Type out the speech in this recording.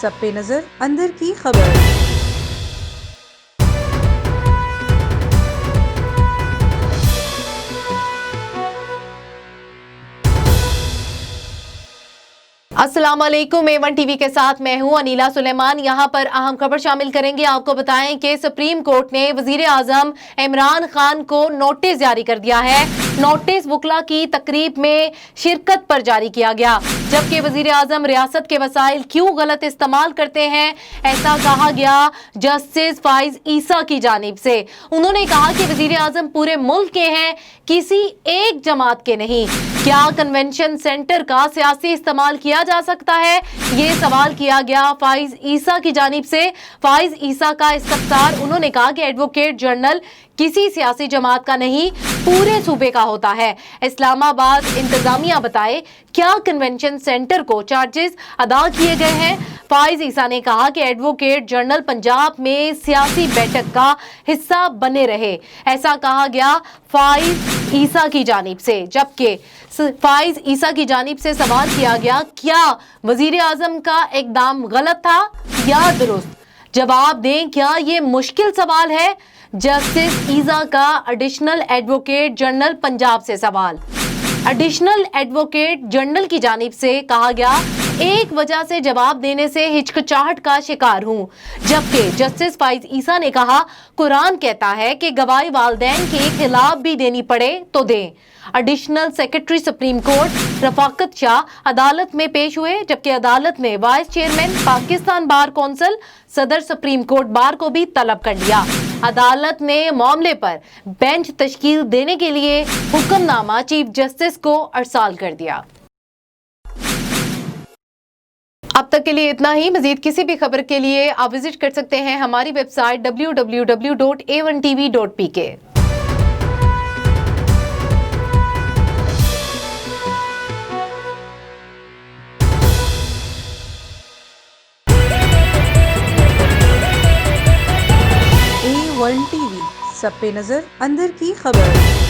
सब पे नजर अंदर की खबर। अस्सलाम वालेकुम। A1 टीवी के साथ मैं हूं अनीला सुलेमान। यहां पर अहम खबर शामिल करेंगे। आपको बताएं कि सुप्रीम कोर्ट ने वजीर आजम इमरान खान को नोटिस जारी कर दिया है। नोटिस वकला की तकरीब में शिरकत पर जारी किया गया, जबकि वजीर आजम रियासत के वसाइल क्यों गलत इस्तेमाल करते हैं, ऐसा कहा गया जस्टिस फाइज ईसा की जानिब से। उन्होंने कहा कि वजीर आजम पूरे मुल्क के हैं, किसी एक जमात के नहीं। क्या कन्वेंशन सेंटर का सियासी इस्तेमाल किया जा सकता है, ये सवाल किया गया फाइज ईसा की जानिब से। फाइज ईसा का इस्तफसार, उन्होंने कहा कि एडवोकेट जनरल किसी सियासी जमात का नहीं, पूरे सूबे का होता है। इस्लामाबाद इंतजामिया बताए क्या कन्वेंशन सेंटर को चार्जेस अदा किए गए हैं। फाइज ईसा ने कहा कि एडवोकेट जनरल पंजाब में सियासी बैठक का हिस्सा बने रहे, ऐसा कहा गया फाइज ईसा की जानिब से। जबकि फाइज ईसा की जानिब से सवाल किया गया क्या वजीर आजम का इकदाम गलत था या दुरुस्त। जवाब दें, क्या ये मुश्किल सवाल है। जस्टिस ईसा का एडिशनल एडवोकेट जनरल पंजाब से सवाल। एडिशनल एडवोकेट जनरल की जानिब से कहा गया एक वजह से जवाब देने से हिचकिचाहट का शिकार हूं। जबकि जस्टिस फाइज ईसा ने कहा कुरान कहता है कि गवाही वालिदैन के खिलाफ भी देनी पड़े तो दें। Additional secretary supreme court Rafaqat Shah अदालत में पेश हुए, जबकि अदालत ने vice chairman Pakistan bar council सदर सुप्रीम कोर्ट बार को भी तलब कर लिया। अदालत ने मामले पर बेंच तश्कील देने के लिए हुक्मनामा चीफ जस्टिस को अरसाल कर दिया। अब तक के लिए इतना ही। मजीद किसी भी खबर के लिए आप विजिट कर सकते हैं हमारी वेबसाइट www.a1tv.pk। A1 टीवी, सब पे नजर अंदर की खबर।